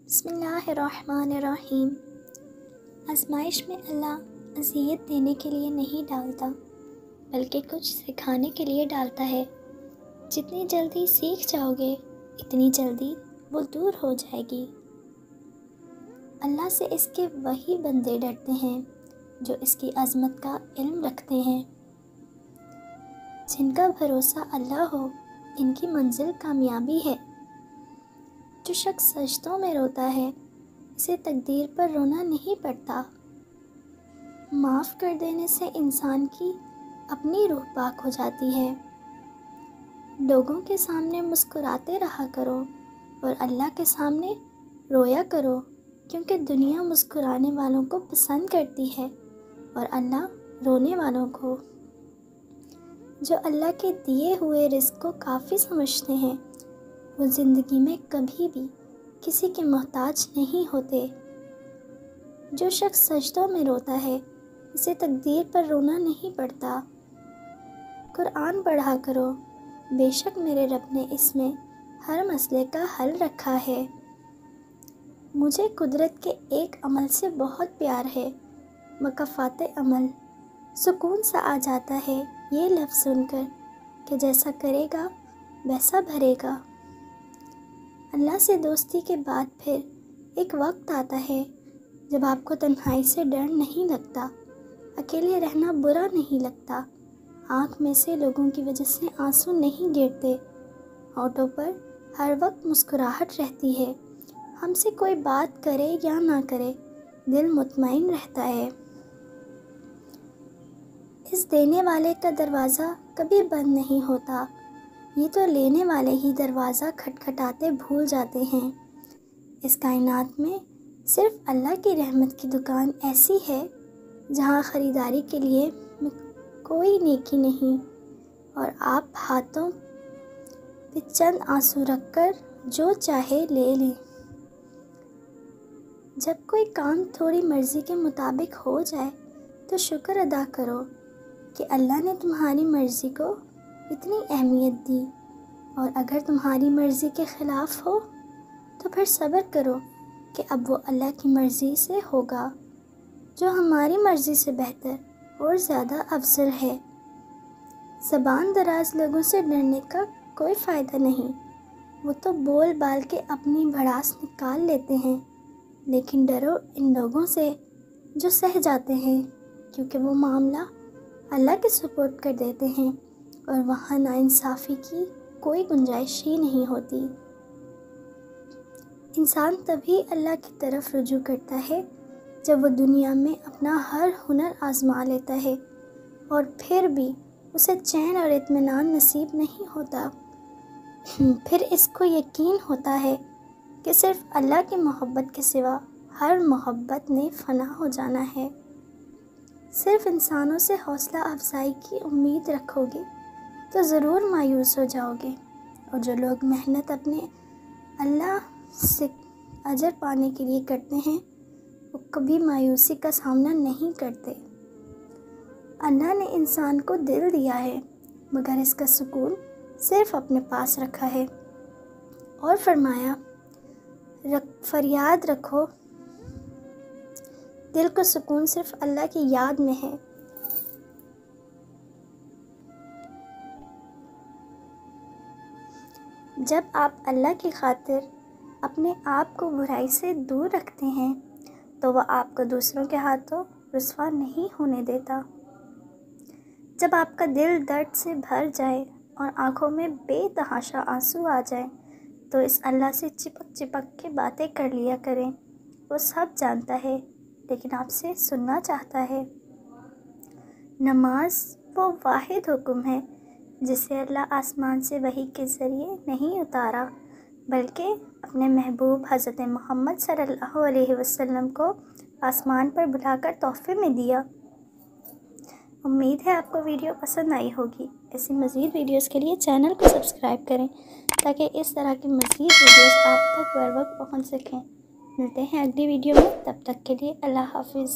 بسم اللہ الرحمن الرحیم۔ آزمائش میں اللہ اذیت دینے کے لیے نہیں ڈالتا بلکہ کچھ سکھانے کے لیے ڈالتا ہے۔ جتنی جلدی سیکھ جاؤ گے اتنی جلدی وہ دور ہو جائے گی۔ اللہ سے اس کے وہی بندے ڈرتے ہیں جو اس کی عظمت کا علم رکھتے ہیں۔ جن کا بھروسہ اللہ ہو ان کی منزل کامیابی ہے۔ جو شخص سجدوں میں روتا ہے اسے تقدیر پر رونا نہیں پڑتا۔ معاف کر دینے سے انسان کی اپنی روح پاک ہو جاتی ہے۔ لوگوں کے سامنے مسکراتے رہا کرو اور اللہ کے سامنے رویا کرو، کیونکہ دنیا مسکرانے والوں کو پسند کرتی ہے اور اللہ رونے والوں کو۔ جو اللہ کے دیے ہوئے رزق کو کافی سمجھتے ہیں وہ زندگی میں کبھی بھی کسی کے محتاج نہیں ہوتے۔ جو شخص سجدوں میں روتا ہے اسے تقدیر پر رونا نہیں پڑتا۔ قرآن پڑھا کرو، بے شک میرے رب نے اس میں ہر مسئلے کا حل رکھا ہے۔ مجھے قدرت کے ایک عمل سے بہت پیار ہے، مکافات عمل۔ سکون سا آ جاتا ہے یہ لفظ سن کر کہ جیسا کرے گا ویسا بھرے گا۔ اللہ سے دوستی کے بعد پھر ایک وقت آتا ہے جب آپ کو تنہائی سے ڈر نہیں لگتا، اکیلے رہنا برا نہیں لگتا، آنکھ میں سے لوگوں کی وجہ سے آنسو نہیں گرتے، ہونٹوں پر ہر وقت مسکراہٹ رہتی ہے، ہم سے کوئی بات کرے یا نہ کرے دل مطمئن رہتا ہے۔ اس دینے والے کا دروازہ کبھی بند نہیں ہوتا، یہ تو لینے والے ہی دروازہ کھٹکھٹاتے بھول جاتے ہیں۔ اس کائنات میں صرف اللہ کی رحمت کی دکان ایسی ہے جہاں خریداری کے لیے کوئی نیکی نہیں، اور آپ ہاتھوں پہ چند آنسو رکھ کر جو چاہے لے لیں۔ جب کوئی کام تھوڑی مرضی کے مطابق ہو جائے تو شکر ادا کرو کہ اللہ نے تمہاری مرضی کو اتنی اہمیت دی، اور اگر تمہاری مرضی کے خلاف ہو تو پھر صبر کرو کہ اب وہ اللہ کی مرضی سے ہوگا جو ہماری مرضی سے بہتر اور زیادہ افضل ہے۔ زبان دراز لوگوں سے ڈرنے کا کوئی فائدہ نہیں، وہ تو بول بال کے اپنی بھڑاس نکال لیتے ہیں، لیکن ڈرو ان لوگوں سے جو سہ جاتے ہیں، کیونکہ وہ معاملہ اللہ کے سپرد کر دیتے ہیں اور وہاں ناانصافی کی کوئی گنجائش ہی نہیں ہوتی۔ انسان تبھی اللہ کی طرف رجوع کرتا ہے جب وہ دنیا میں اپنا ہر ہنر آزما لیتا ہے اور پھر بھی اسے چین اور اطمینان نصیب نہیں ہوتا۔ پھر اس کو یقین ہوتا ہے کہ صرف اللہ کی محبت کے سوا ہر محبت نے فنا ہو جانا ہے۔ صرف انسانوں سے حوصلہ افزائی کی امید رکھو گے تو ضرور مایوس ہو جاؤ گے، اور جو لوگ محنت اپنے اللہ سے اجر پانے کے لیے کرتے ہیں وہ کبھی مایوسی کا سامنا نہیں کرتے۔ اللہ نے انسان کو دل دیا ہے مگر اس کا سکون صرف اپنے پاس رکھا ہے، اور فرمایا فریاد رکھو، دل کو سکون صرف اللہ کی یاد میں ہے۔ جب آپ اللہ کی خاطر اپنے آپ کو برائی سے دور رکھتے ہیں تو وہ آپ کو دوسروں کے ہاتھوں رسوا نہیں ہونے دیتا۔ جب آپ کا دل درد سے بھر جائے اور آنکھوں میں بے تحاشا آنسو آ جائیں تو اس اللہ سے چپک چپک کے باتیں کر لیا کریں، وہ سب جانتا ہے لیکن آپ سے سننا چاہتا ہے۔ نماز وہ واحد حکم ہے جسے اللہ آسمان سے وحی کے ذریعے نہیں اتارا بلکہ اپنے محبوب حضرت محمد صلی اللہ علیہ وسلم کو آسمان پر بلا کر تحفے میں دیا۔ امید ہے آپ کو ویڈیو پسند آئی ہوگی۔ ایسی مزید ویڈیوز کے لیے چینل کو سبسکرائب کریں تاکہ اس طرح کی مزید ویڈیوز آپ تک بر وقت پہنچ سکیں۔ ملتے ہیں اگلی ویڈیو میں، تب تک کے لیے اللہ حافظ۔